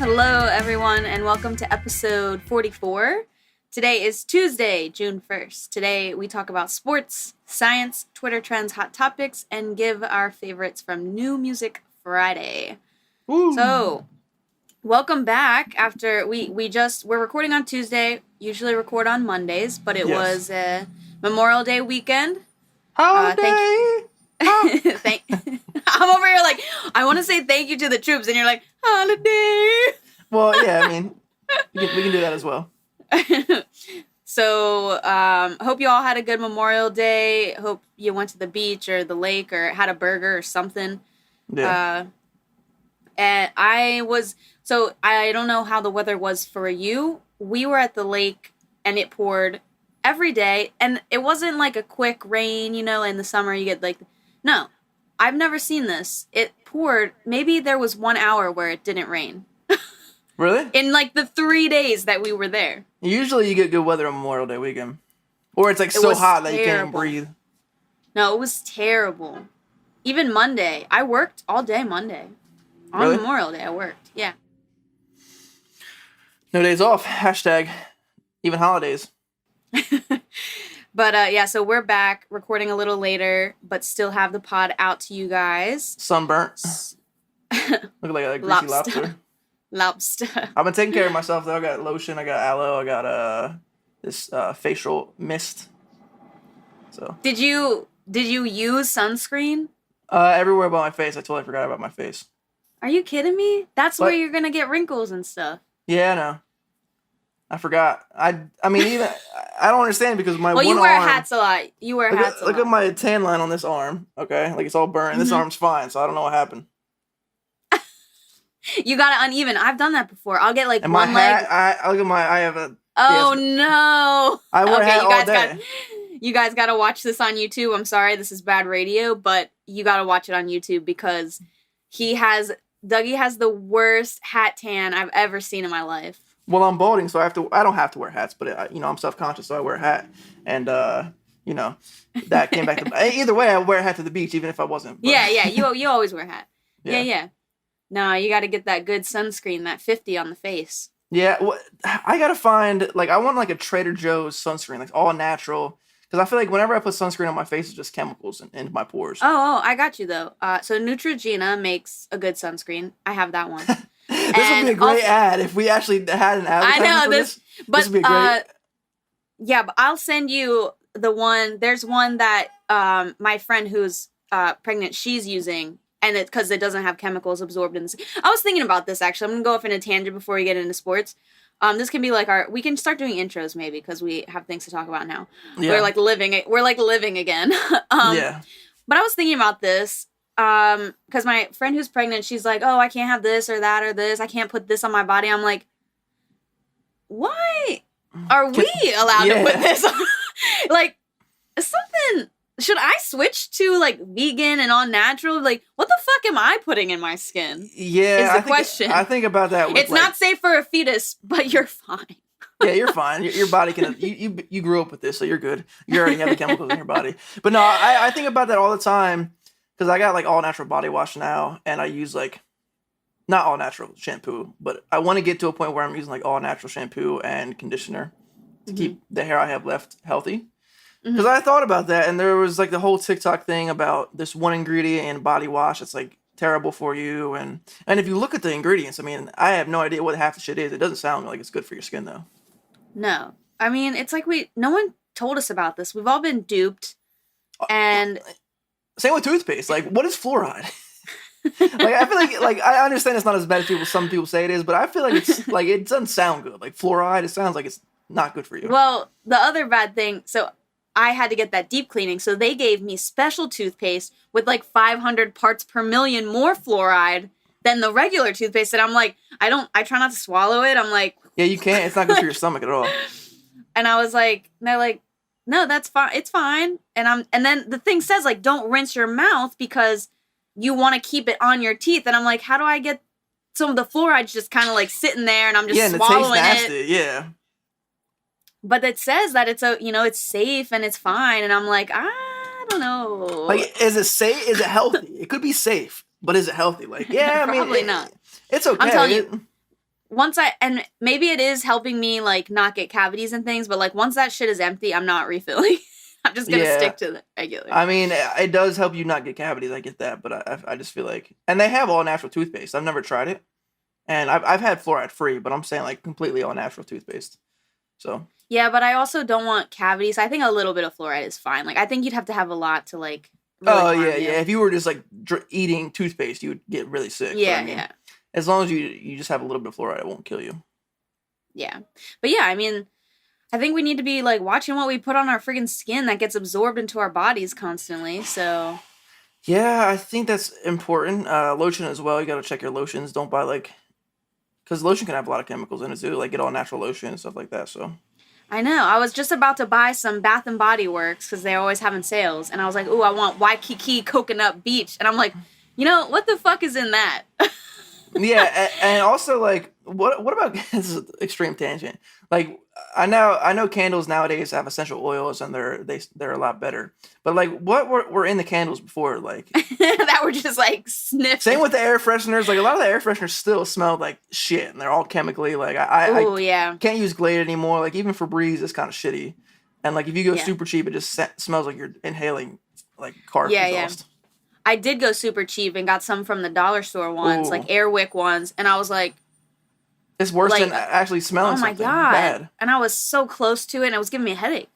Hello, everyone, and welcome to episode 44. Today is Tuesday, June 1st. Today, we talk about sports, science, Twitter trends, hot topics, and give our favorites from New Music Friday. Woo. So, welcome back after we're recording on Tuesday, usually record on Mondays, but it was a Memorial Day weekend. Holiday! I'm over here like, I want to say thank you to the troops, and you're like, holiday! Well, yeah, I mean, we can do that as well. So, hope you all had a good Memorial Day. Hope you went to the beach or the lake or had a burger or something. Yeah. And I don't know how the weather was for you. We were at the lake and it poured every day. And it wasn't like a quick rain, in the summer you get no, I've never seen this. It poured, maybe there was 1 hour where it didn't rain. Really? In the 3 days that we were there. Usually you get good weather on Memorial Day weekend. Or it's so hot that you can't breathe. No, it was terrible. Even Monday. I worked all day Monday. On Really? Memorial Day I worked, yeah. No days off. Hashtag even holidays. But so we're back recording a little later, but still have the pod out to you guys. Sunburnt. Look like a greasy lobster. Lobster. I've been taking care of myself though. I got lotion, I got aloe, I got this facial mist. So Did you use sunscreen? Everywhere but my face. I totally forgot about my face. Are you kidding me? That's where you're gonna get wrinkles and stuff. Yeah, I know. I forgot. I mean, even I don't understand because my well, one you wear arm, hats a lot. You wear hats a lot. Look at my tan line on this arm. Okay, it's all burnt. And this arm's fine, so I don't know what happened. You got it uneven. I've done that before. I'll get and one my hat, leg. I look at my. I have a. Oh no! I wear a hat all day. You guys got to watch this on YouTube. I'm sorry, this is bad radio, but you got to watch it on YouTube because Dougie has the worst hat tan I've ever seen in my life. Well, I'm balding, so I don't have to wear hats, but I'm self-conscious, so I wear a hat, and that came back to. Either way, I wear a hat to the beach, even if I wasn't. But. Yeah. You always wear a hat. Yeah. No, you got to get that good sunscreen, that 50 on the face. Yeah, well, I gotta find I want a Trader Joe's sunscreen, all natural. Because I feel like whenever I put sunscreen on my face, it's just chemicals into my pores. Oh, I got you, though. So Neutrogena makes a good sunscreen. I have that one. This would be a great ad if we actually had an advertisement. I know this would be a great. Yeah, but I'll send you the one. There's one that my friend who's pregnant, she's using, and because it doesn't have chemicals absorbed in this. I was thinking about this, actually. I'm going to go off in a tangent before we get into sports. This can be we can start doing intros maybe because we have things to talk about now. Yeah. We're living again. Yeah. But I was thinking about this because my friend who's pregnant, she's like, oh, I can't have this or that or this. I can't put this on my body. I'm like, why are we allowed to put this on? Something. Should I switch to vegan and all natural? What the fuck am I putting in my skin? Yeah, is the question. I think about that. It's not safe for a fetus, but you're fine. Yeah, you're fine. Your body can. You grew up with this, so you're good. You already have the chemicals in your body. But no, I think about that all the time because I got all natural body wash now, and I use not all natural shampoo, but I want to get to a point where I'm using all natural shampoo and conditioner to keep the hair I have left healthy. Because I thought about that, and there was the whole TikTok thing about this one ingredient in body wash that's terrible for you, and if you look at the ingredients, I mean, I have no idea what half the shit is. It doesn't sound like it's good for your skin though. No, I mean it's no one told us about this. We've all been duped, and same with toothpaste. What is fluoride? I feel I understand it's not as bad as some people say it is, but I feel it's it doesn't sound good. Fluoride, it sounds like it's not good for you. Well, the other bad thing, so. I had to get that deep cleaning, so they gave me special toothpaste with 500 parts per million more fluoride than the regular toothpaste. And I'm like, I try not to swallow it. I'm like, yeah, you can't. It's not good for your stomach at all. And I was like, they're like, no, that's fine. It's fine. And then the thing says don't rinse your mouth because you want to keep it on your teeth. And I'm like, how do I get some of the fluoride's just kind of sitting there and I'm just swallowing and it tastes nasty. it. Yeah. But it says that it's safe and it's fine. And I'm like, I don't know. Is it safe? Is it healthy? It could be safe, but is it healthy? I mean, probably not. It's okay. I'm telling you, and maybe it is helping me like not get cavities and things, but like once that shit is empty, I'm not refilling. I'm just gonna Yeah. stick to the regular. I mean, it does help you not get cavities. I get that, but I just feel like, and they have all natural toothpaste. I've never tried it, and I've had fluoride free, but I'm saying like completely all natural toothpaste. So Yeah, but I also don't want cavities. I think a little bit of fluoride is fine. Like I think you'd have to have a lot to like really oh harm yeah, you. yeah. If you were just like eating toothpaste, you would get really sick. But, Yeah, I mean, yeah, as long as you just have a little bit of fluoride, it won't kill you. yeah. But yeah, I mean, I think we need to be like watching what we put on our friggin' skin that gets absorbed into our bodies constantly. So Yeah, I think that's important. Lotion as well. You got to check your lotions. Don't buy like, because lotion can have a lot of chemicals in it too. Like get all natural lotion and stuff like that. So I know. I was just about to buy some Bath and Body Works because they're always having sales, and I was like, "Ooh, I want Waikiki Coconut Beach," and I'm like, you know, what the fuck is in that? yeah, and also like what about this is an extreme tangent. Like I know candles nowadays have essential oils and they're a lot better. But like what were in the candles before? Like That were just like sniffing. same with the air fresheners. Like a lot of the air fresheners still smell like shit, and they're all chemically. Like Oh I yeah, can't use Glade anymore. Like even Febreze is kind of shitty. And like if you go yeah, super cheap, it just smells like you're inhaling like car yeah, yeah. exhaust. I did go super cheap and got some from the dollar store ones, like Ooh, Airwick ones, and I was it's worse like, than actually smelling oh my something god! bad. And I was so close to it, and it was giving me a headache.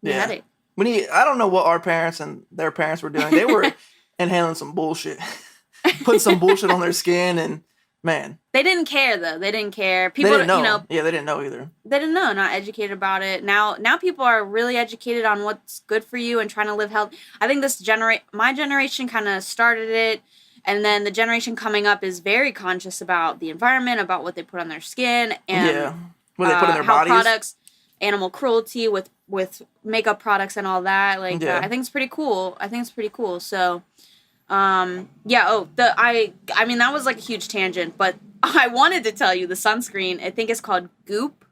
Yeah. Headache. I don't know what our parents and their parents were doing. They were inhaling some bullshit, putting some bullshit on their skin, and man, They didn't care though. They didn't care. they People, didn't know. you know, Yeah, they didn't know either. they didn't know. Not educated about it. Now people are really educated on what's good for you and trying to live healthy. I think my generation kind of started it, and then the generation coming up is very conscious about the environment, about what they put on their skin, and Yeah, what they put in their how bodies. products, animal cruelty with makeup products and all that. Like Yeah, I think it's pretty cool. I think it's pretty cool. So yeah. Oh, I mean that was like a huge tangent, but I wanted to tell you the sunscreen. I think it's called Goop.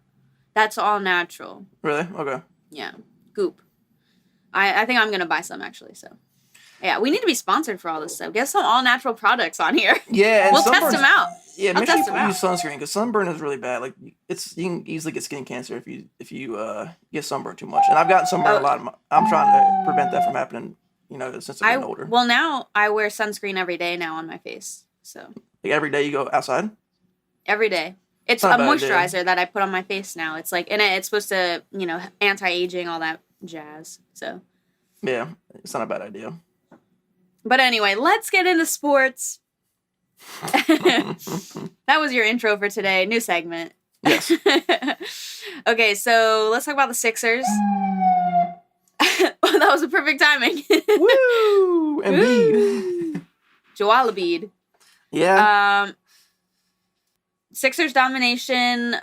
That's all natural. really? Okay. Yeah, Goop. I think I'm gonna buy some actually. So yeah, we need to be sponsored for all this stuff. Get some all natural products on here. Yeah, and We'll test sunburn's- them out. Yeah, I'll make sure test you them out. use sunscreen because sunburn is really bad. Like you can easily get skin cancer if you get sunburned too much. And I've gotten sunburned a Oh, lot. I'm trying to prevent that from happening. You know, since I've been older. well now I wear sunscreen every day now on my face. So Like every day you go outside. every day. It's Not a a bad idea. moisturizer that I put on my face now. It's like, and it's supposed to, anti-aging, all that jazz. So, Yeah, it's not a bad idea. but anyway, let's get into sports. That was your intro for today. New segment. Yes. Okay, so let's talk about the Sixers. That was a perfect timing. Woo! Embiid. Joel Embiid. Yeah. Sixers domination.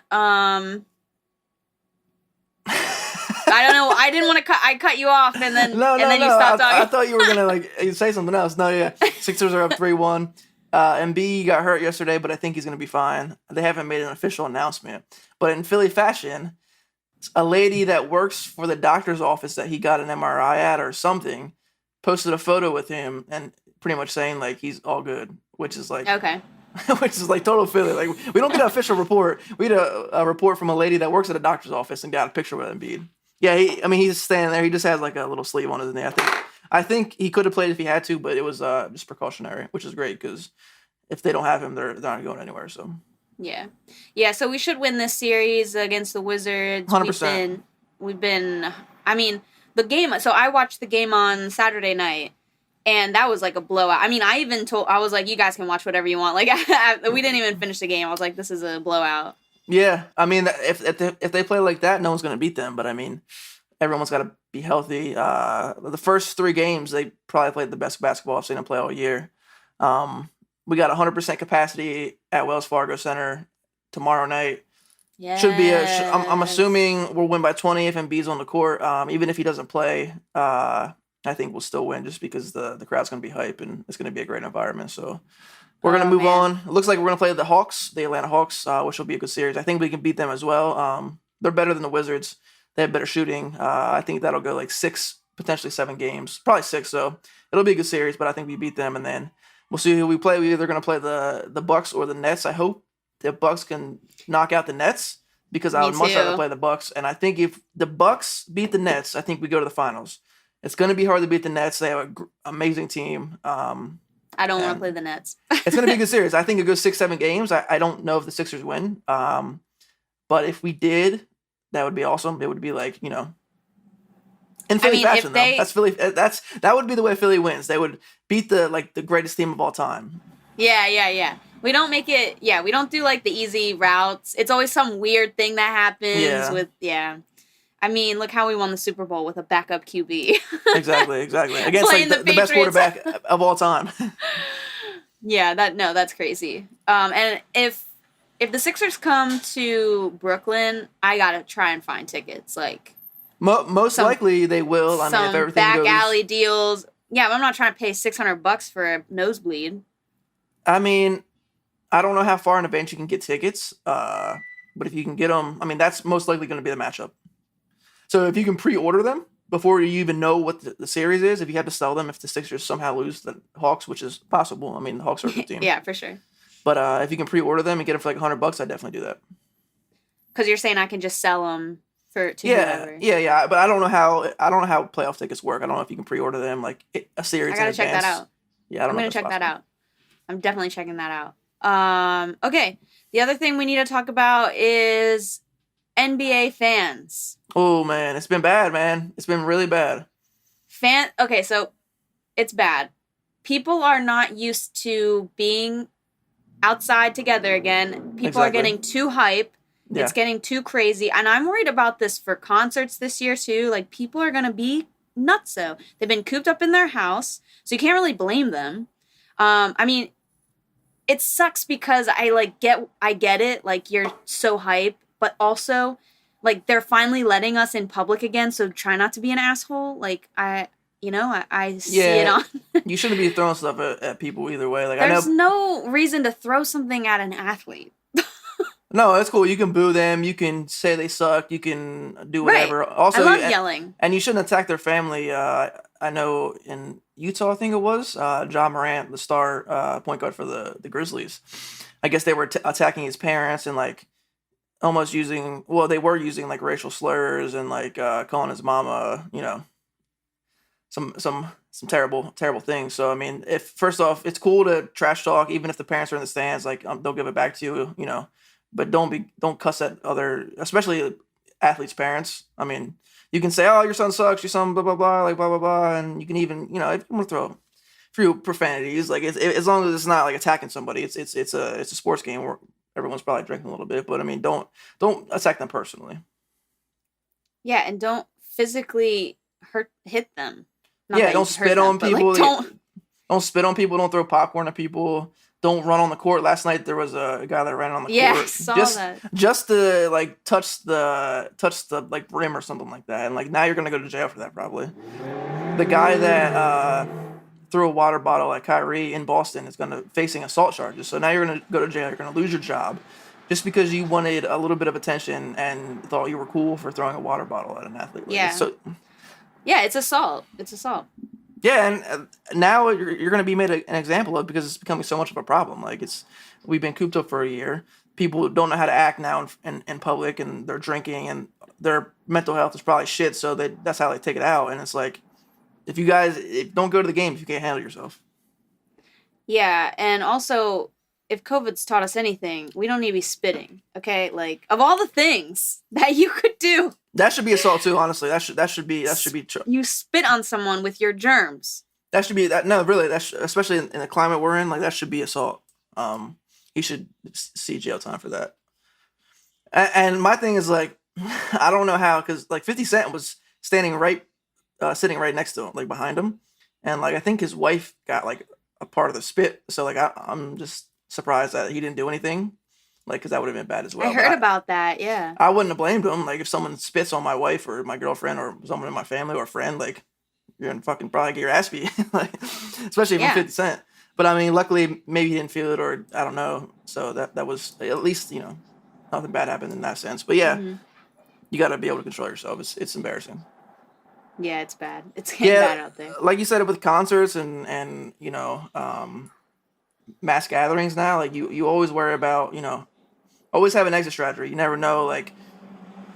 I don't know. I didn't want to cut. I cut you off, and then No, you stopped talking. I thought you were gonna like say something else. No, yeah. Sixers are up 3-1. Embiid got hurt yesterday, but I think he's gonna be fine. They haven't made an official announcement, but in Philly fashion, a lady that works for the doctor's office that he got an MRI at or something posted a photo with him and pretty much saying like he's all good, which is like Okay. which is like total Philly. Like we don't get an official report. We had a report from a lady that works at a doctor's office and got a picture with Embiid. Yeah, he's standing there. He just has like a little sleeve on his knee. I think he could have played if he had to, but it was just precautionary, which is great because if they don't have him, they're not going anywhere. So Yeah. So we should win this series against the Wizards. 100%. We've been. I mean, the game. So I watched the game on Saturday night, and that was like a blowout. I mean, I was like, you guys can watch whatever you want. Like, we didn't even finish the game. I was like, this is a blowout. yeah, I mean, if they play like that, no one's going to beat them. But I mean, everyone's got to be healthy. The first 3 games, they probably played the best basketball I've seen them play all year. We got 100% capacity at Wells Fargo Center tomorrow night. Yeah. Should be I'm assuming we'll win by 20 if Embiid's on the court. Even if he doesn't play, I think we'll still win just because the crowd's going to be hype and it's going to be a great environment. So we're going to move on. It looks like we're going to play the Hawks, the Atlanta Hawks, which will be a good series. I think we can beat them as well. They're better than the Wizards. They have better shooting. I think that'll go like 6, potentially 7 games. Probably 6, so it'll be a good series, but I think we beat them, and then we'll see who we play. We're either going to play the Bucks or the Nets, I hope. the Bucks can knock out the Nets because I Me would much rather too. play the Bucks. And I think if the Bucks beat the Nets, I think we go to the finals. It's going to be hard to beat the Nets. They have an amazing team. I don't want to play And the Nets. it's going to be a good series. I think it goes 6, 7 games. I don't know if the Sixers win. But if we did, that would be awesome. It would be like, in I Philly mean, if fashion though. they, That's Philly. That would be the way Philly wins. They would beat the greatest team of all time. yeah. We don't make it, yeah, we don't do like the easy routes. It's always some weird thing that happens Yeah, with, yeah. I mean, look how we won the Super Bowl with a backup QB. exactly. Against like Playing the the best Patriots. quarterback of all time. Yeah, that's crazy. And if the Sixers come to Brooklyn, I gotta try and find tickets. Like Most some likely they will. I mean, if some everything back goes. alley deals. Yeah, but I'm not trying to pay $600 for a nosebleed. I mean, I don't know how far in advance you can get tickets. But if you can get them, I mean, that's most likely going to be the matchup. So if you can pre-order them before you even know what the series is, if you have to sell them if the Sixers somehow lose the Hawks, which is possible. I mean, the Hawks are a good team. Yeah, for sure. But if you can pre-order them and get them for like $100, I'd definitely do that. Because you're saying I can just sell them to Yeah, whoever. yeah. But I don't know how playoff tickets work. I don't know if you can pre-order them like a series I gotta in check that advance. out. Yeah, I don't I'm know gonna if that's check that possible. out. I'm definitely checking that out. Okay. The other thing we need to talk about is NBA fans. Oh man, it's been bad, man. It's been really bad. Okay, so it's bad. People are not used to being outside together again. People are Exactly. getting too hype. It's Yeah. getting too crazy. And I'm worried about this for concerts this year too. Like people are gonna be nutso. They've been cooped up in their house, so you can't really blame them. I mean, it sucks because I get it, like you're so hype, but also like they're finally letting us in public again, so try not to be an asshole. Like I see it Yeah, on. you shouldn't be throwing stuff at people either way. Like I There's know, no reason to throw something at an athlete. no, it's cool. You can boo them. You can say they suck. You can do Right. whatever. I Also, love yelling. and you shouldn't attack their family. I know in Utah, I think it was John Morant, the star point guard for the Grizzlies. I guess they were attacking his parents and like almost using. Well, they were using like racial slurs and like calling his mama, some terrible things. So I mean, if first off, it's cool to trash talk, even if the parents are in the stands, like they'll give it back to you. But don't cuss at other, especially athletes' parents. I mean, you can say, "Oh, your son sucks," your son blah blah blah, like blah blah blah, and you can even if you want to throw a few profanities, like as long as it's not like attacking somebody, it's a sports game where everyone's probably drinking a little bit, but I mean, don't attack them personally. Yeah, and don't physically hit them. Not Yeah, that you don't should hurt spit them, on but like people. don't. Don't spit on people. Don't throw popcorn at people. Don't run on the court. Last night there was a guy that ran on the Yeah, I court saw just that. just to like touch the like rim or something like that. And like now you're gonna go to jail for that probably. The guy that threw a water bottle at Kyrie in Boston is gonna facing assault charges. So now you're gonna go to jail. You're gonna lose your job just because you wanted a little bit of attention and thought you were cool for throwing a water bottle at an athlete. Like it's Yeah. so Yeah, it's assault. It's assault. yeah, and now you're going to be made an example of because it's becoming so much of a problem. Like we've been cooped up for a year. People don't know how to act now in public, and they're drinking, and their mental health is probably shit. So that's how they take it out. And it's like, if you guys don't go to the game if you can't handle yourself. Yeah, and also if COVID's taught us anything, we don't need to be spitting. Okay, like of all the things that you could do, That should be assault too. Honestly, you spit on someone with your germs. that should be that. No, really, especially in the climate we're in. Like that should be assault. He should see jail time for that. And my thing is like, I don't know how because like 50 Cent was sitting right next to him, like behind him, and like I think his wife got like a part of the spit. So like I'm just surprised that he didn't do anything, like because that would have been bad as well. I heard about that. Yeah. I wouldn't have blamed him. Like if someone spits on my wife or my girlfriend or someone in my family or a friend, like you're gonna fucking probably get your ass beat, like especially if Yeah. I'm 50 Cent. But I mean, luckily maybe he didn't feel it or I don't know. So that was at least nothing bad happened in that sense. But yeah, Hmm. you got to be able to control yourself. It's embarrassing. Yeah, it's bad. It's getting bad Yeah, out there. like you said with concerts and mass gatherings now. Like you always worry about always have an exit strategy. You never know. Like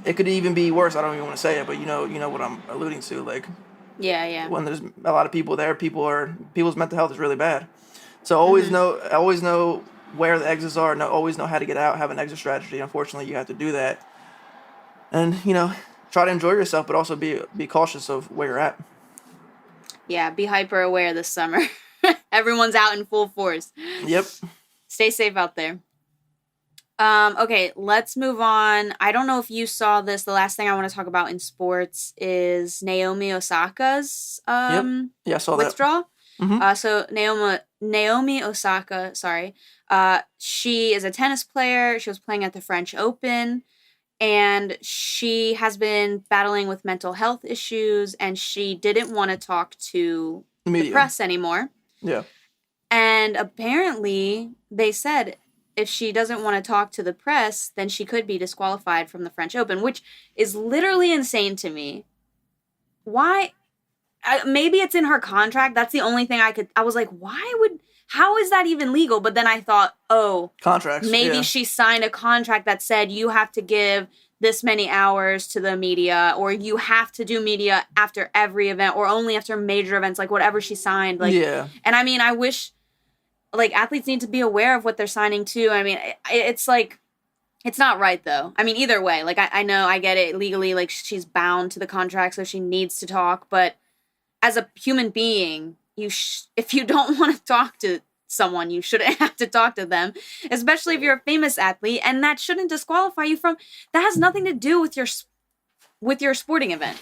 it could even be worse. I don't even want to say it, but you know what I'm alluding to. Like Yeah, yeah. when there's a lot of people there, people's mental health is really bad. So Mhm. always know where the exits are. Always know how to get out. Have an exit strategy. Unfortunately, you have to do that, and try to enjoy yourself, but also be cautious of where you're at. Yeah, be hyper aware this summer. Everyone's out in full force. Yep. Stay safe out there. Okay, let's move on. I don't know if you saw this. The last thing I want to talk about in sports is Naomi Osaka's Yep. Yeah, I saw that. withdrawal. Hmm. So Naomi Osaka, sorry. She is a tennis player. She was playing at the French Open, and she has been battling with mental health issues, and she didn't want to talk to The the media. press anymore. Yeah. And apparently, they said if she doesn't want to talk to the press, then she could be disqualified from the French Open, which is literally insane to me. Why? Maybe it's in her contract. That's the only thing I was like, how is that even legal? But then I thought, oh, Contracts. maybe Yeah. she signed a contract that said you have to give this many hours to the media, or you have to do media after every event, or only after major events, like whatever she signed. Like, Yeah. and I mean, I wish like athletes need to be aware of what they're signing to. I mean, it's like it's not right though. I mean, either way, like I know I get it legally, like she's bound to the contract, so she needs to talk. But as a human being, if you don't want to talk to someone, you shouldn't have to talk to them, especially if you're a famous athlete, and that shouldn't disqualify you from. That has nothing to do with your sporting event.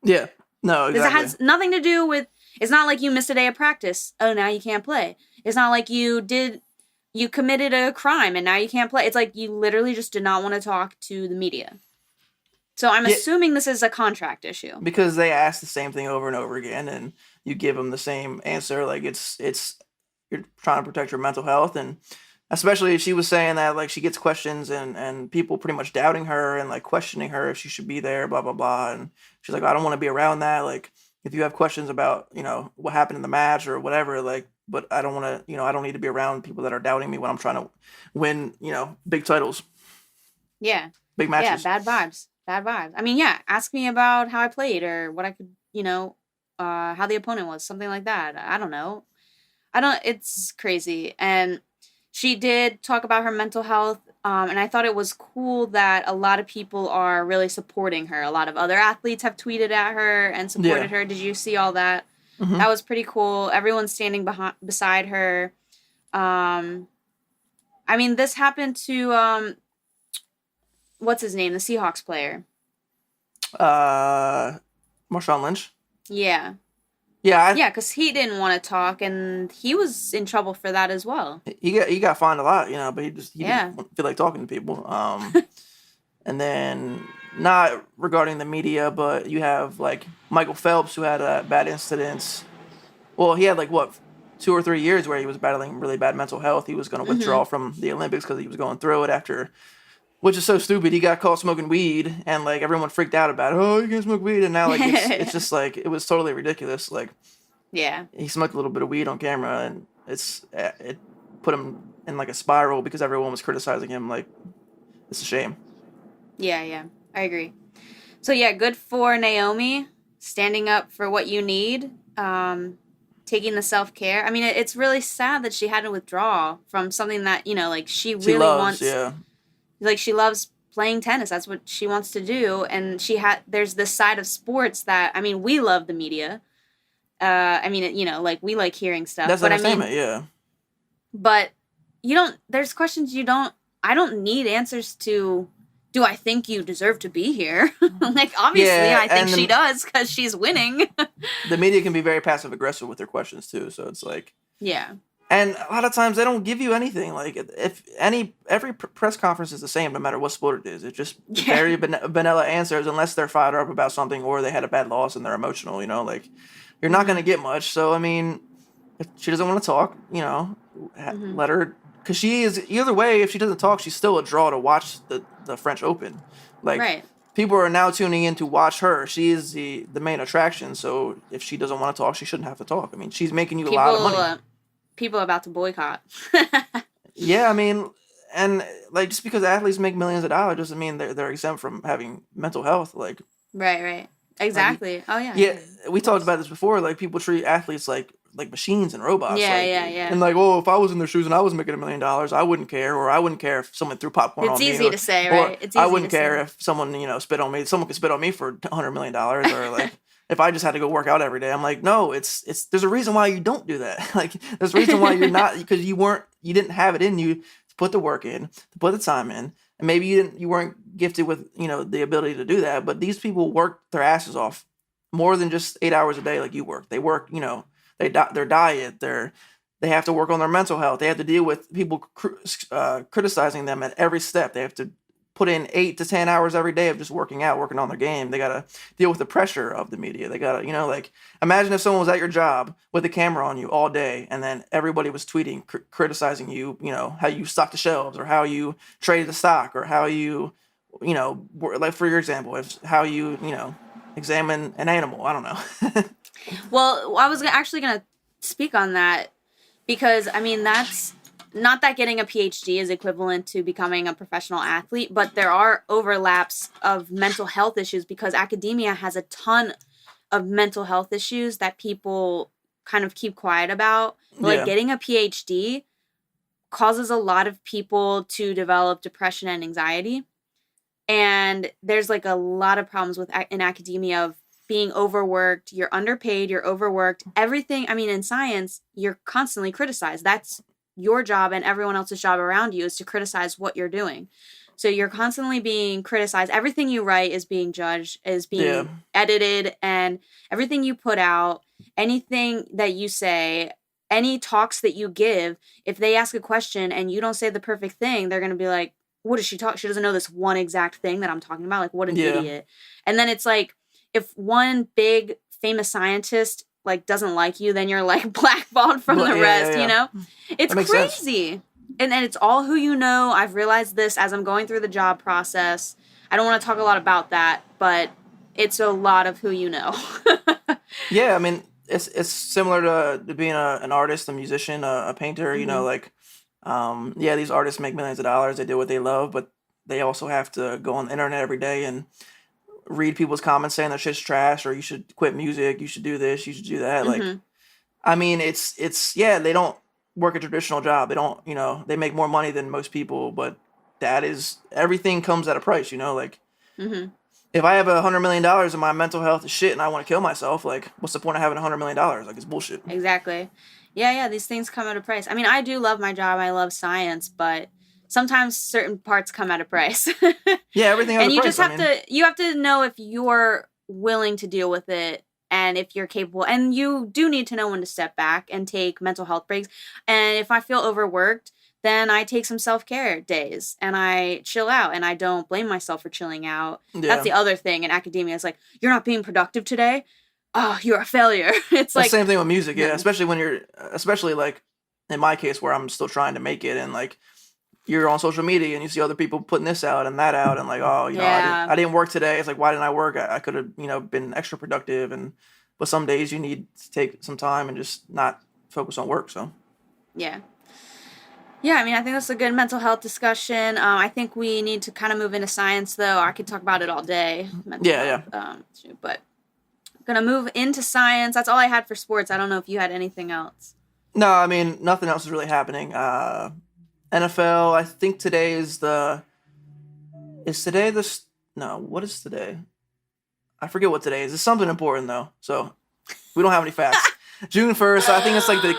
Yeah. No, This exactly. has nothing to do with. It's not like you missed a day of practice. Oh, now you can't play. It's not like you committed a crime and now you can't play. It's like you literally just did not want to talk to the media. So I'm Yeah, assuming this is a contract issue. because they ask the same thing over and over again, and you give them the same answer. Like it's you're trying to protect your mental health, and especially if she was saying that like she gets questions and people pretty much doubting her and like questioning her if she should be there, blah blah blah, and she's like, I don't want to be around that. Like if you have questions about what happened in the match or whatever, like, but I don't want to, I don't need to be around people that are doubting me when I'm trying to win, big titles, Yeah. big Yeah, matches. bad vibes. Bad vibes. I mean, yeah, ask me about how I played or what I could, how the opponent was, something like that. I don't know. It's crazy. And she did talk about her mental health. And I thought it was cool that a lot of people are really supporting her. A lot of other athletes have tweeted at her and Yeah. supported her. Did you see all that? Hmm. That was pretty cool. Everyone's standing beside her. Um, I mean, this happened to what's his name, the Seahawks player. Uh, Marshawn Lynch. Yeah, Yeah, yeah, because he didn't want to talk, and he was in trouble for that as well. he got fined a lot, but he Yeah. didn't feel like talking to people. And then not regarding the media, but you have like Michael Phelps who had bad incidents. Well, he had like what 2 or 3 years where he was battling really bad mental health. He was going to Mm-hmm. withdraw from the Olympics because he was going through it after, which is so stupid. He got caught smoking weed, and like everyone freaked out about it. Oh, you can smoke weed, and now like it's just like it was totally ridiculous. Like Yeah. he smoked a little bit of weed on camera, and it put him in like a spiral because everyone was criticizing him. Like it's a shame. Yeah, yeah. I agree. So yeah, good for Naomi standing up for what you need. Taking the self-care. I mean, it's really sad that she had to withdraw from something that, like she She really loves, wants, yeah, like she loves playing tennis. That's what she wants to do, and there's this side of sports that, I mean, we love the media. I mean, like we like hearing stuff, that's but I mean, entertainment, yeah, but there's questions I don't need answers to. Do I think you deserve to be here? Like, obviously, yeah, I think and she does because she's winning. the media can be very passive aggressive with their questions too. So it's like, Yeah. and a lot of times they don't give you anything. Like if every press conference is the same, no matter what sport it is. It's just Yeah. very vanilla answers, unless they're fired up about something or they had a bad loss and they're emotional. Like you're not going to get much. So I mean, if she doesn't want to talk, Mm-hmm. let her. Because she is either way. If she doesn't talk, she's still a draw to watch the French Open. Like Right. people are now tuning in to watch her. She is the main attraction. So if she doesn't want to talk, she shouldn't have to talk. I mean, she's making you a lot of money. People about to boycott. Yeah, I mean, and like just because athletes make millions of dollars doesn't mean they're exempt from having mental health. Right. Like Exactly. Oh yeah, yeah, yeah, of we talked course. about this before. Like people treat athletes like machines and robots. Yeah. And like, oh, if I was in their shoes and I was making $1 million, I wouldn't care, or I wouldn't care if someone threw popcorn It's on me, easy to say, or right? It's I easy wouldn't to care say. if someone spit on me. Someone could spit on me for $100 million, or like if I just had to go work out every day. I'm like, no, it's there's a reason why you don't do that. Like there's a reason why you're not, because you didn't have it in you to put the work in, to put the time in. And maybe you weren't gifted with the ability to do that, but these people work their asses off more than just 8 hours a day like you work. They work, their diet, they have to work on their mental health. They have to deal with people criticizing them at every step. They have to put in 8 to 10 hours every day of just working out, working on their game. They got to deal with the pressure of the media. They got to, like, imagine if someone was at your job with a camera on you all day and then everybody was tweeting, criticizing you, how you stocked the shelves or how you traded the stock or how you, like for your example, if how you examine an animal. I don't know. Well, I was actually going to speak on that because, I mean, that's not that getting a PhD is equivalent to becoming a professional athlete, but there are overlaps of mental health issues because academia has a ton of mental health issues that people kind of keep quiet about. Like Yeah. getting a PhD causes a lot of people to develop depression and anxiety. And there's like a lot of problems with in academia of being overworked, you're underpaid, you're overworked. Everything, I mean, in science, you're constantly criticized. That's your job and everyone else's job around you is to criticize what you're doing. So you're constantly being criticized. Everything you write is being judged, is Yeah. being edited, and everything you put out, anything that you say, any talks that you give, if they ask a question and you don't say the perfect thing, they're going to be like, what does she talk? She doesn't know this one exact thing that I'm talking about. Like, what an Yeah. idiot. And then it's like, if one big famous scientist like doesn't like you, then you're like blackballed from the rest, you know? It's That makes sense. crazy. And it's all who you know. I've realized this as I'm going through the job process. I don't want to talk a lot about that, but it's a lot of who you know. Yeah, I mean, it's similar to being an artist, a musician, a painter. Like, yeah, these artists make millions of dollars. They do what they love, but they also have to go on the internet every day and read people's comments saying that shit's trash or you should quit music, you should do this, you should do that. Like, I mean, it's yeah, they don't work a traditional job. They don't, they make more money than most people, but that is everything comes at a price. Like. If I have $100 million and my mental health is shit and I want to kill myself, like, what's the point of having $100 million? Like, it's bullshit. Exactly. Yeah, these things come at a price. I mean, I do love my job. I love science, but sometimes certain parts come at a price. Yeah, everything has And a you price. just have you have to know if you're willing to deal with it and if you're capable. And you do need to know when to step back and take mental health breaks. And if I feel overworked, then I take some self-care days and I chill out and I don't blame myself for chilling out. Yeah. That's the other thing in academia. It's like, you're not being productive today. Oh, you're a failure. It's like, same thing with music, yeah. Especially like in my case where I'm still trying to make it, and like you're on social media and you see other people putting this out and that out, and like, oh, I didn't work today. It's like, why didn't I work? I could have been extra productive, but some days you need to take some time and just not focus on work. So yeah, I mean, I think that's a good mental health discussion. I think we need to kind of move into science, though. I could talk about it all day. Yeah. But I'm going to move into science. That's all I had for sports. I don't know if you had anything else. No, I mean, nothing else is really happening. NFL, I think today is today this, no, what is today? I forget what today is. It's something important, though. So we don't have any facts. June 1st, I think it's like the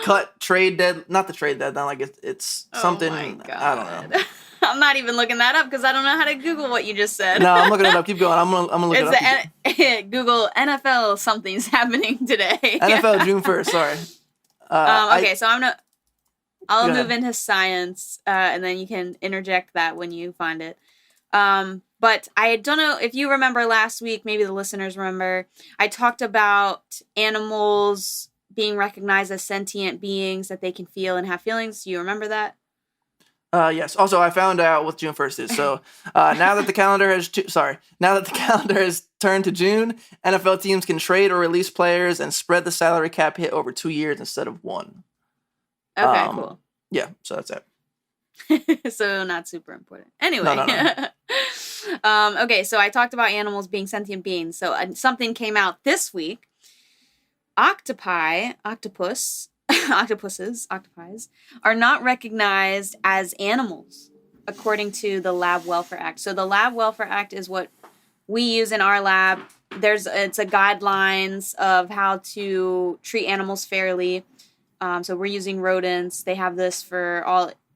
not the trade deadline, like it's something, Oh my God. I don't know. I'm not even looking that up because I don't know how to Google what you just said. No, I'm looking it up. Keep going. I'm gonna look it up. It's Google NFL something's happening today. NFL June 1st, sorry. Okay, so I'll Go move ahead. into science, and then you can interject that when you find it. But I don't know if you remember last week, maybe the listeners remember, I talked about animals being recognized as sentient beings, that they can feel and have feelings. Do you remember that? Yes. Also, I found out what June 1st is. So now that the calendar has turned to June, NFL teams can trade or release players and spread the salary cap hit over 2 years instead of one. Okay, cool. Yeah. So that's it. So not super important. No, Anyway. no, no. Okay, so I talked about animals being sentient beings. So something came out this week. Octopuses are not recognized as animals according to the Lab Welfare Act. So the Lab Welfare Act is what we use in our lab. It's a guidelines of how to treat animals fairly. So we're using rodents. They have this for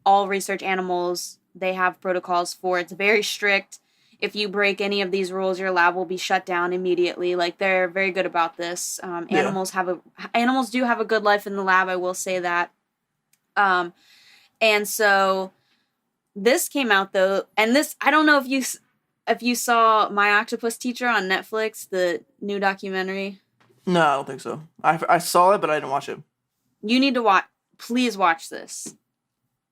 all research animals. They have protocols for it. It's very strict. If you break any of these rules, your lab will be shut down immediately. Like, they're very good about this. Yeah. Animals do have a good life in the lab. I will say that. And so this came out though, and this, I don't know if you saw My Octopus Teacher on Netflix, the new documentary. No, I don't think so. I saw it, but I didn't watch it. You need to please watch this,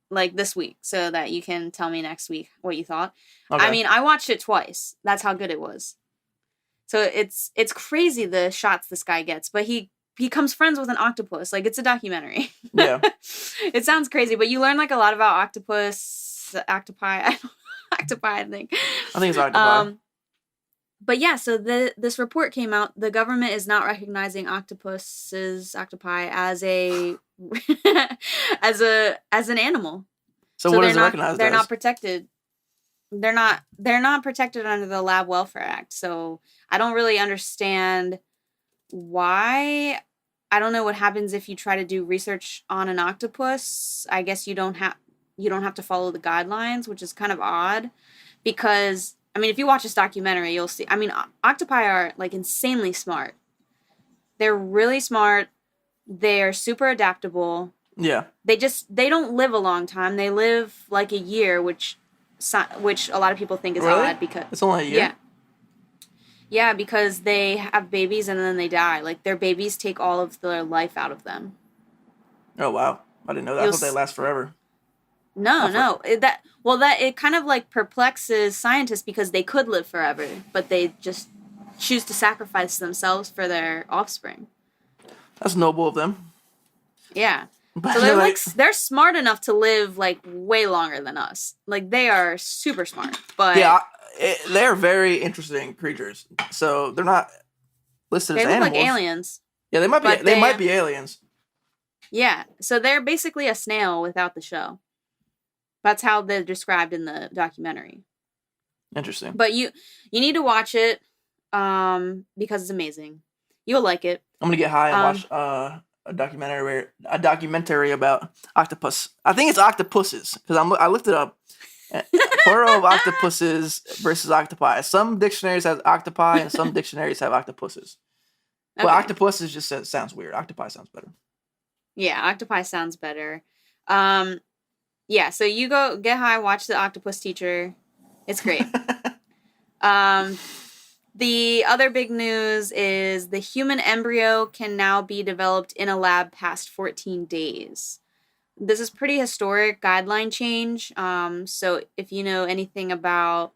like, this week, so that you can tell me next week what you thought. Okay. I mean, I watched it twice. That's how good it was. So it's crazy the shots this guy gets, but he becomes friends with an octopus. Like, it's a documentary. Yeah. It sounds crazy, but you learn like a lot about octopi, I think. I think it's octopi. But yeah, so this report came out. The government is not recognizing octopi as a as an animal. So what is it recognized as? They're not protected. They're not protected under the Lab Welfare Act. So I don't really understand why. I don't know what happens if you try to do research on an octopus. I guess you don't have to follow the guidelines, which is kind of odd, because I mean, if you watch this documentary, you'll see. I mean, octopi are like insanely smart. They're really smart. They're super adaptable. Yeah. They don't live a long time. They live like a year, which a lot of people think is really? odd, because it's only a year. Yeah. Yeah, because they have babies and then they die. Like, their babies take all of their life out of them. Oh wow, I didn't know that. I thought they last forever. No. It kind of like perplexes scientists, because they could live forever, but they just choose to sacrifice themselves for their offspring. That's noble of them. Yeah. But So they're smart enough to live like way longer than us. Like, they are super smart. But yeah, they're very interesting creatures. So they're not listed as animals. They look like aliens. Yeah, they might be. They might be aliens. Yeah. So they're basically a snail without the shell. That's how they're described in the documentary. Interesting. But you need to watch it, because it's amazing. You'll like it. I'm gonna get high and watch a documentary about octopus. I think it's octopuses, because I looked it up. Plural of octopuses versus octopi. Some dictionaries have octopi and some dictionaries have octopuses. But Okay. octopuses just sounds weird. Octopi sounds better. Yeah, octopi sounds better. Yeah, so you go get high, watch The Octopus Teacher. It's great. The other big news is the human embryo can now be developed in a lab past 14 days. This is pretty historic guideline change. So if you know anything about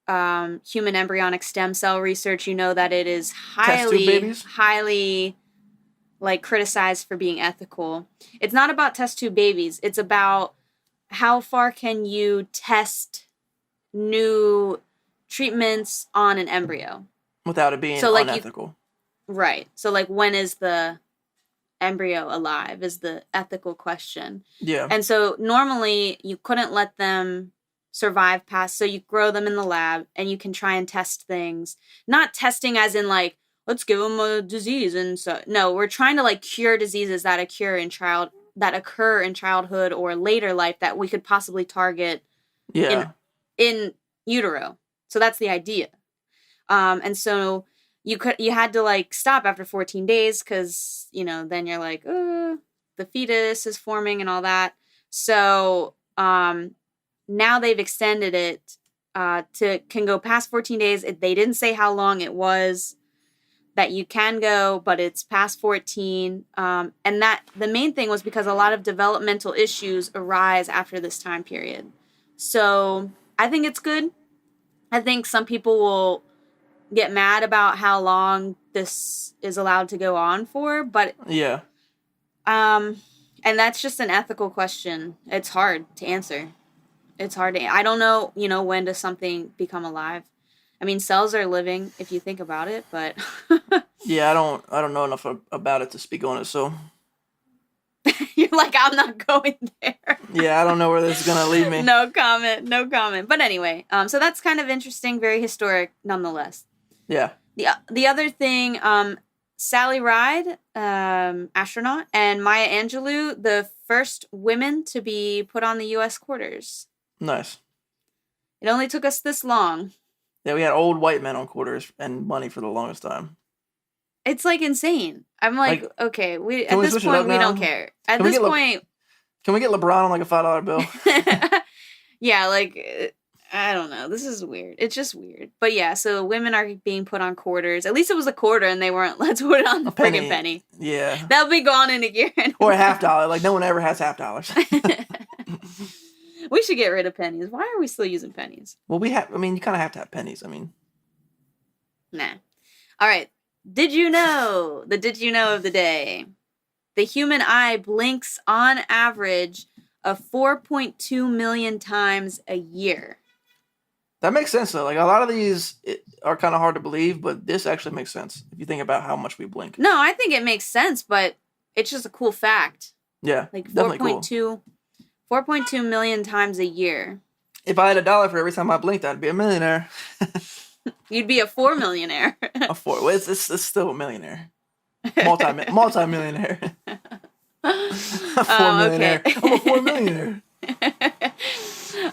human embryonic stem cell research, you know that it is highly like criticized for being ethical. It's not about test tube babies. It's about how far can you test new treatments on an embryo without it being unethical. Right. So, like, when is the embryo alive is the ethical question. Yeah. And so normally you couldn't let them survive past, so you grow them in the lab and you can try and test things. Not testing as in like, let's give them a disease. And so, no, we're trying to like cure diseases that occur in childhood or later life that we could possibly target in utero. So that's the idea. And so you had to like stop after 14 days because, you know, then you're like, the fetus is forming and all that. So now they've extended it can go past 14 days. They didn't say how long it was that you can go, but it's past 14. And that the main thing was because a lot of developmental issues arise after this time period. So I think it's good. I think some people will get mad about how long this is allowed to go on for, but yeah. And that's just an ethical question. It's hard to answer. It's hard to. I don't know. When does something become alive? I mean, cells are living if you think about it, but Yeah, I don't know enough about it to speak on it. So you're like, I'm not going there. yeah, I don't know where this is gonna lead me. No comment. No comment. But anyway, so that's kind of interesting, very historic, nonetheless. Yeah. The other thing, Sally Ride, astronaut, and Maya Angelou, the first women to be put on the U.S. quarters. Nice. It only took us this long. Yeah, we had old white men on quarters and money for the longest time. It's like insane. I'm like okay, can we this switch it point up we now? don't care. At Can we this get point, Can we get LeBron on like a $5 bill? yeah, like I don't know. This is weird. It's just weird. But yeah, so women are being put on quarters. At least it was a quarter, and they weren't. Let's put it on the friggin' penny. Yeah. That'll be gone in a year. Or a $50. Like no one ever has $50. We should get rid of pennies. Why are we still using pennies? Well, you kind of have to have pennies. I mean, nah. All right. Did you know of the day? The human eye blinks on average of 4.2 million times a year. that makes sense though. Like a lot of these are kind of hard to believe, but this actually makes sense if you think about how much we blink. No, I think it makes sense, but it's just a cool fact. Yeah, Like definitely 4.2 million times a year. If I had $1 for every time I blinked, I'd be a millionaire. You'd be a 4 millionaire. Well, it's still a millionaire. Multi-millionaire. A 4 millionaire. Okay. I'm a 4 millionaire.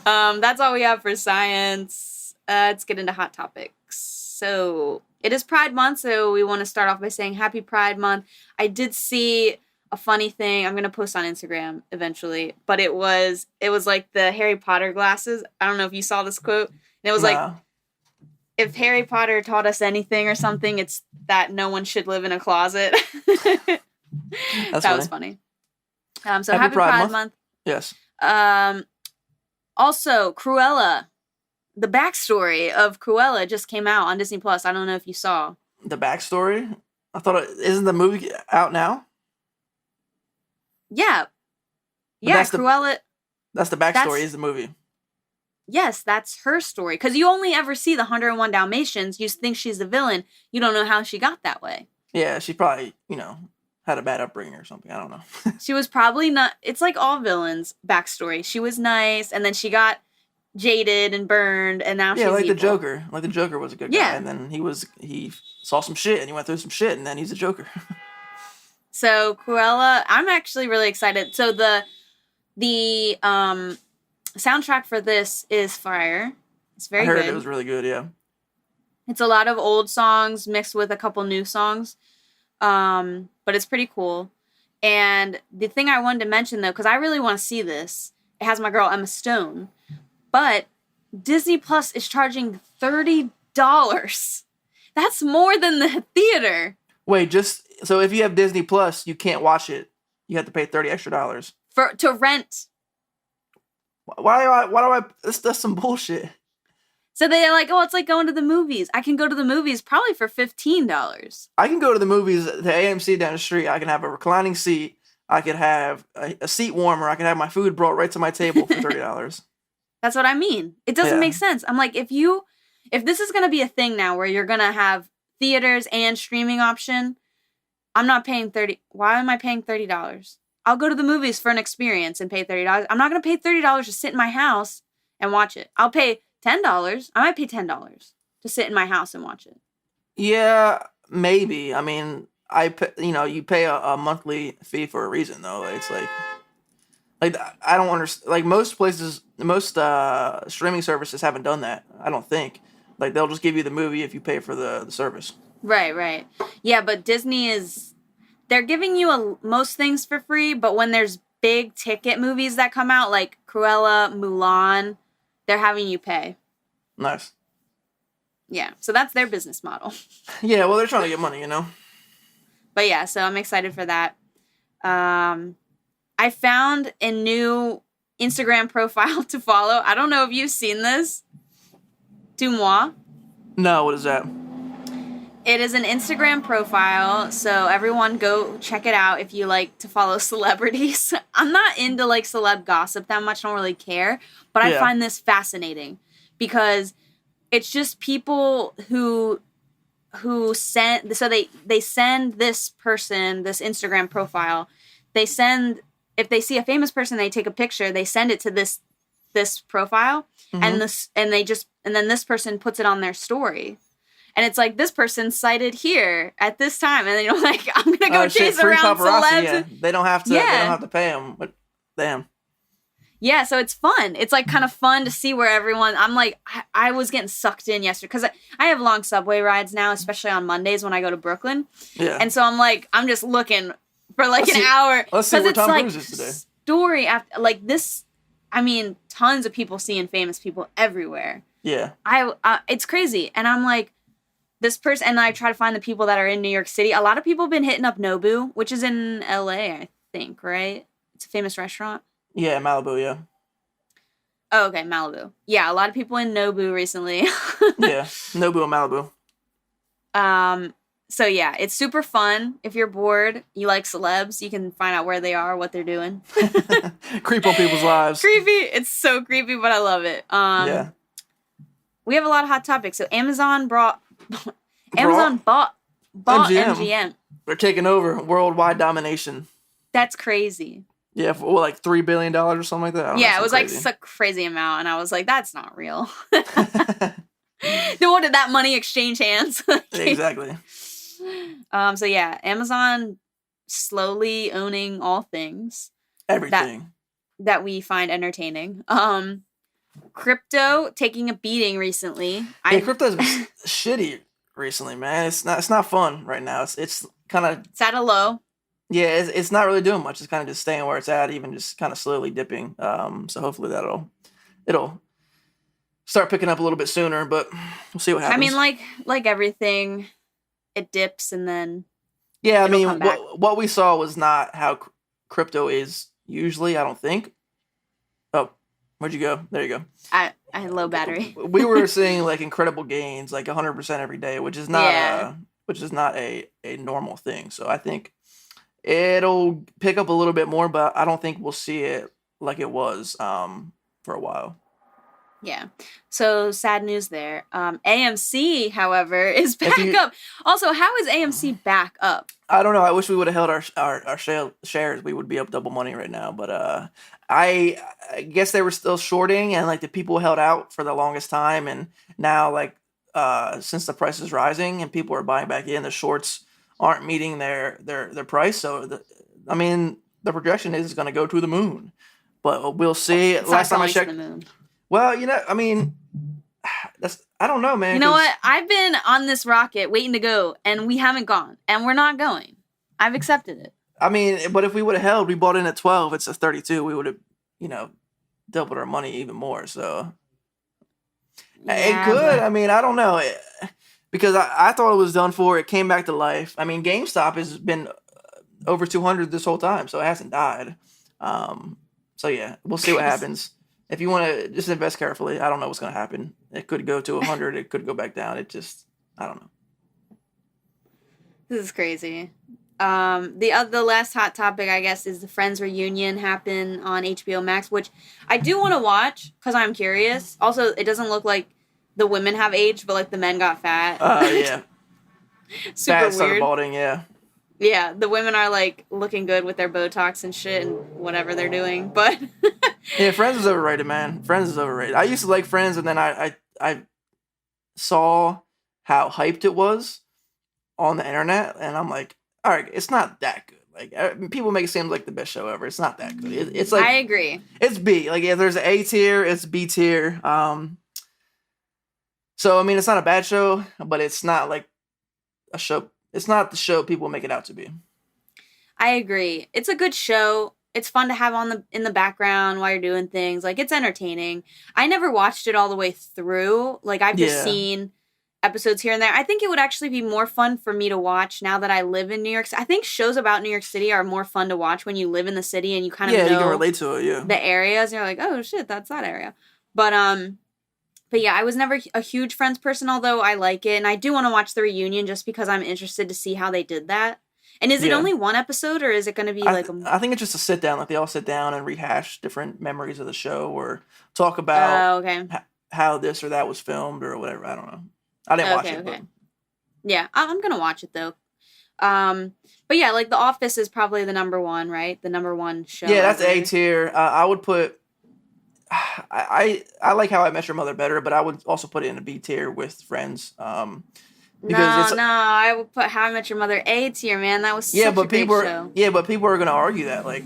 That's all we have for science. Let's get into hot topics. So it is Pride Month, so we want to start off by saying Happy Pride Month. I did see a funny thing. I'm gonna post on Instagram eventually, but it was like the Harry Potter glasses. I don't know if you saw this quote. And it was like, if Harry Potter taught us anything or something, it's that no one should live in a closet. That was funny. So happy Pride Month. Yes. Also, Cruella. The backstory of Cruella just came out on Disney Plus. I don't know if you saw. The backstory? I thought isn't the movie out now? Yeah. Yeah, Cruella. That's the backstory, is the movie. Yes, that's her story. Because you only ever see the 101 Dalmatians. You think she's the villain. You don't know how she got that way. Yeah, she probably, had a bad upbringing or something. I don't know. She was probably not. It's like all villains' backstory. She was nice, and then she got jaded and burned, and now she's like evil. the Joker. Like the Joker was a good guy, and then he saw some shit, and he went through some shit, and then he's a Joker. So Cruella, I'm actually really excited. So the soundtrack for this is fire. It's very good. I heard it was really good, yeah. It's a lot of old songs mixed with a couple new songs. But it's pretty cool. And the thing I wanted to mention, though, because I really want to see this, it has my girl Emma Stone. But Disney Plus is charging $30. That's more than the theater. Wait, so if you have Disney Plus, you can't watch it. You have to pay $30 extra to rent. Why do I? That's some bullshit. So they're like, oh, it's like going to the movies. I can go to the movies probably for $15. I can go to the movies, the AMC down the street. I can have a reclining seat. I could have a seat warmer. I can have my food brought right to my table for $30. That's what I mean. It doesn't make sense. I'm like, if this is going to be a thing now where you're going to have theaters and streaming option, I'm not paying $30. Why am I paying $30? I'll go to the movies for an experience and pay $30. I'm not going to pay $30 to sit in my house and watch it. I'll pay $10. I might pay $10 to sit in my house and watch it. Yeah, maybe. I mean, you pay a monthly fee for a reason, though. It's like I don't understand. Like most streaming services haven't done that. I don't think. Like they'll just give you the movie if you pay for the service. Right. Yeah, but Disney they're giving you most things for free, but when there's big ticket movies that come out, like Cruella, Mulan, they're having you pay. Nice. Yeah, so that's their business model. Yeah, well, they're trying to get money, But yeah, so I'm excited for that. I found a new Instagram profile to follow. I don't know if you've seen this. Tout Moi. No, what is that? It is an Instagram profile, so everyone go check it out if you like to follow celebrities. I'm not into like celeb gossip that much, I don't really care, but I Yeah. find this fascinating because it's just people who send, so they send this person this Instagram profile. They send, if they see a famous person, they take a picture, they send it to this profile, Mm-hmm. and then this person puts it on their story. And it's like, this person cited here at this time, and then you're like, I'm gonna go Oh shit! chase Free around paparazzi. celebs. Yeah, they don't have to. They don't Yeah, have to pay them. But damn. yeah. So it's fun. It's like kind of fun to see where everyone. I'm like, I was getting sucked in yesterday because I have long subway rides now, especially on Mondays when I go to Brooklyn, Yeah. and so I'm like, I'm just looking for like Let's an see. hour Let's see because where it's Tom like Cruise is today. story after like this. I mean, tons of people seeing famous people everywhere. Yeah. It's crazy, and I'm like, this person, and I try to find the people that are in New York City. A lot of people have been hitting up Nobu, which is in LA, I think, right? It's a famous restaurant. Yeah, Malibu. Yeah. Oh, okay, Malibu. Yeah, a lot of people in Nobu recently. Yeah. Nobu and Malibu. So yeah, it's super fun. If you're bored, you like celebs, you can find out where they are, what they're doing. Creep on people's lives. Creepy. It's so creepy, but I love it. Yeah. We have a lot of hot topics. So Amazon bought MGM. They're taking over worldwide domination. That's crazy. Yeah, for what, like $3 billion or something like that. I don't know, Yeah, it was crazy. like such a crazy amount, and I was like, that's not real. Then what did that money exchange hands? Exactly. So yeah, Amazon slowly owning all things Everything. that we find entertaining. Crypto taking a beating recently. Yeah, crypto's been shitty recently, man. It's not fun right now. It's kind of, It's at a low. yeah, it's not really doing much. It's kind of just staying where it's at, even just kind of slowly dipping. So hopefully it'll start picking up a little bit sooner, but we'll see what happens. I mean, like everything, it dips and then yeah, I it'll mean, come back. what we saw was not how crypto is usually, I don't think. Oh, where'd you go? There you go. I had low battery. We were seeing like incredible gains, like 100% every day, which is not a normal thing. So I think it'll pick up a little bit more, but I don't think we'll see it like it was for a while. Yeah. So sad news there. AMC, however, is back up. Also, how is AMC back up? I don't know. I wish we would have held our shares. We would be up double money right now. But I guess they were still shorting, and like the people held out for the longest time, and now like since the price is rising and people are buying back in, the shorts aren't meeting their price. So I mean, the projection is going to go to the moon, but we'll see. It's Last not time I going checked, to the moon. well, I mean, I don't know, man. You know what? I've been on this rocket waiting to go, and we haven't gone, and we're not going. I've accepted it. I mean, but if we would have held, we bought in at 12. It's at 32. We would have, doubled our money even more. So it could. I mean, I don't know. Because I thought it was done for. It came back to life. I mean, GameStop has been over 200 this whole time, so it hasn't died. So yeah, we'll see what happens. If you want to just invest carefully, I don't know what's going to happen. It could go to 100. It could go back down. It just, I don't know. This is crazy. The last hot topic, I guess, is the Friends reunion happen on HBO Max, which I do want to watch because I'm curious. Also, it doesn't look like the women have aged, but like the men got fat. Yeah. Super Fat started weird. balding, yeah. Yeah, the women are like looking good with their Botox and shit and whatever they're doing, but yeah, Friends is overrated, man. Friends is overrated. I used to like Friends, and then I saw how hyped it was on the internet, and I'm like, all right, it's not that good. Like people make it seem like the best show ever. It's not that good. It's like I agree. It's B. Like if there's an A tier, it's B tier. So I mean, it's not a bad show, but it's not like a show. It's not the show people make it out to be. I agree. It's a good show. It's fun to have in the background while you're doing things. Like it's entertaining. I never watched it all the way through. Like I've just seen episodes here and there. I think it would actually be more fun for me to watch now that I live in New York. I think shows about New York City are more fun to watch when you live in the city and you kind of know you can relate to it. Yeah, the areas. And you're like, oh shit, that's that area. But But yeah, I was never a huge Friends person, although I like it, and I do want to watch the reunion just because I'm interested to see how they did that. And is it Yeah. only one episode, or is it going to be like I think it's just a sit down, like they all sit down and rehash different memories of the show or talk about okay, how this or that was filmed or whatever. I don't know. I didn't watch okay, it, but okay. Yeah, I'm gonna watch it though. But yeah, like The Office is probably the number one, right? The number one show. yeah, that's ever. A tier. I would put. I like How I Met Your Mother better, but I would also put it in a B tier with Friends. Because No, I would put How I Met Your Mother A tier, man. That was yeah, such a great show. but people are gonna argue that like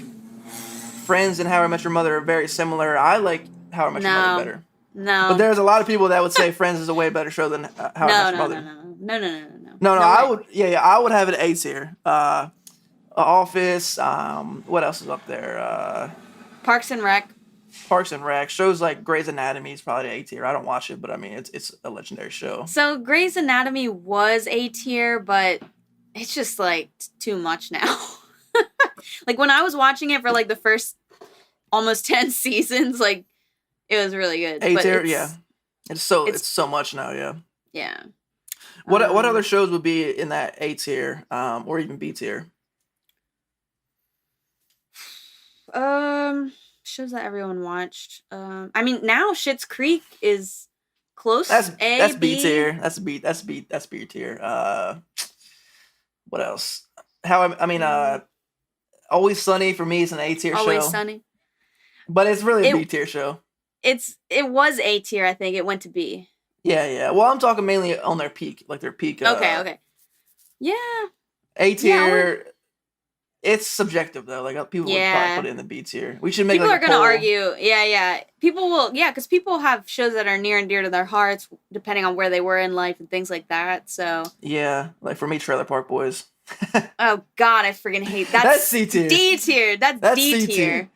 Friends and How I Met Your Mother are very similar. I like How I Met Your Mother better. But No. there's a lot of people that would say Friends is a way better show than How I Met Your Mother. No. I way. would, I would have it A tier. Office. What else is up there? Parks and Rec. Parks and Rec. Shows like Grey's Anatomy is probably A tier. I don't watch it, but I mean it's a legendary show. So Grey's Anatomy was A tier, but it's just like too much now. Like when I was watching it for like the first almost 10 seasons, like it was really good. A tier, yeah. It's so much now, yeah. Yeah. What other shows would be in that A tier, or even B tier? Shows that everyone watched. I mean now Schitt's Creek is close. That's B B tier. That's B tier. What else? Always Sunny for me is an A tier show. Always Sunny. But it's really a B tier show. It was A tier, I think. It went to B. Yeah. Well, I'm talking mainly on their peak, like their peak. Okay. Yeah. A tier. It's subjective though. Like people would probably put it in the B tier. We should make. People like are gonna argue. Yeah. People will. Yeah, because people have shows that are near and dear to their hearts, depending on where they were in life and things like that. So. Yeah, like for me, Trailer Park Boys. Oh God, I freaking hate that. That's C tier. D tier. That's D tier.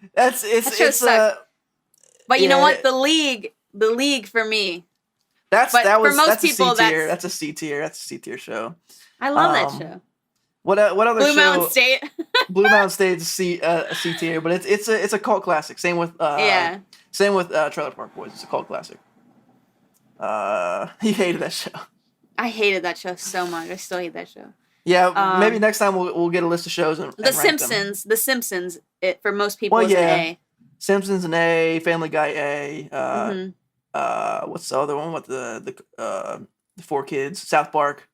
But you know what? The league for me. That's a C tier. That's a C tier. That's a C tier show. I love that show. What other Blue show? Mountain State. Blue Mountain State is a C tier, but it's a cult classic. Same with Trailer Park Boys. It's a cult classic. He hated that show. I hated that show so much. I still hate that show. Yeah, maybe next time we'll get a list of shows and The Simpsons. Them. The Simpsons. It for most people is an A. Simpsons an A. Family Guy A. What's the other one with the four kids? South Park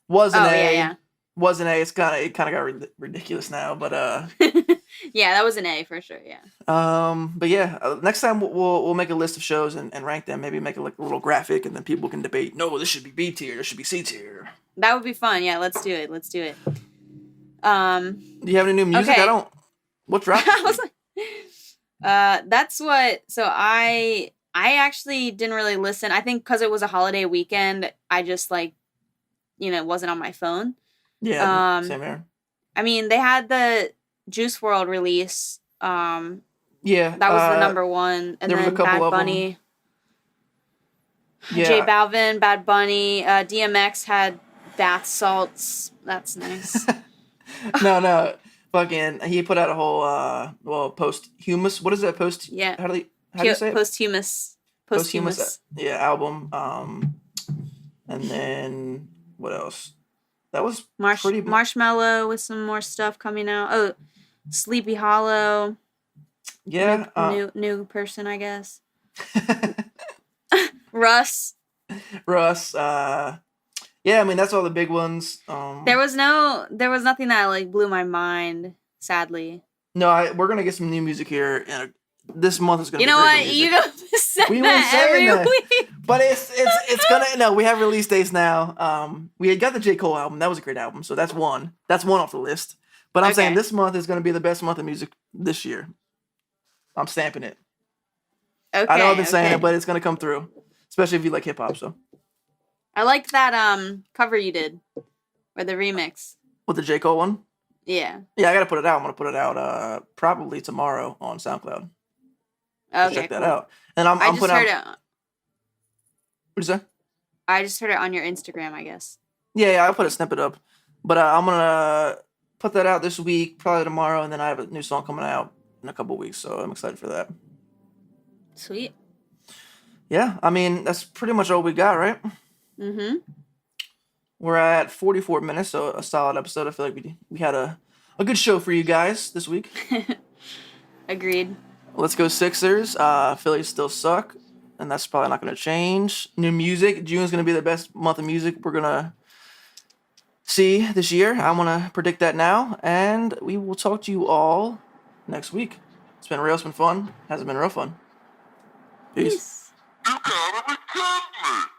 was an A. Yeah. Was an A. It kind of got ridiculous now, but yeah, that was an A for sure. Yeah. But yeah, next time we'll make a list of shows and rank them. Maybe make a little graphic, and then people can debate. No, this should be B tier. This should be C tier. That would be fun. Yeah, let's do it. Do you have any new music? Okay. What's dropping? I was like, that's what. So I actually didn't really listen. I think because it was a holiday weekend, I just wasn't on my phone. Yeah, same here. I mean, they had the Juice WRLD release. Yeah, that was the number one, and then Bad Bunny. Yeah. J Balvin, Bad Bunny, DMX had bath salts. That's nice. No. Fucking, he put out a whole posthumous. What is that post? Yeah. How do you say it? Posthumous. Yeah, album. And then what else? That was pretty. Marshmello with some more stuff coming out. Oh, Sleepy Hollow. Yeah. New person, I guess. Russ. Yeah, I mean that's all the big ones. There was nothing that blew my mind, sadly. No, we're gonna get some new music here, and this month is gonna. You know what? You go say that every week. But it's gonna. No, we have release dates now. We had got the J. Cole album. That was a great album. So that's one. That's one off the list. But I'm saying this month is gonna be the best month of music this year. I'm stamping it. Okay. I know I've been saying it, but it's gonna come through, especially if you like hip hop. So. I liked that cover you did, or the remix. With the J. Cole one? Yeah. Yeah, I gotta put it out. I'm gonna put it out probably tomorrow on SoundCloud. Okay, check that out. And I'm just heard it. What'd you say? I just heard it on your Instagram, I guess. Yeah, I'll put a snippet up. But I'm gonna put that out this week, probably tomorrow, and then I have a new song coming out in a couple weeks, so I'm excited for that. Sweet. Yeah, I mean, that's pretty much all we got, right? Mm-hmm. We're at 44 minutes, so a solid episode. I feel like we had a good show for you guys this week. Agreed. Let's go Sixers. Phillies still suck, and that's probably not going to change. New music. June is going to be the best month of music we're going to see this year. I want to predict that now, and we will talk to you all next week. It's been real. It's been fun. Hasn't been real fun. Peace. Peace. You gotta be kidding me!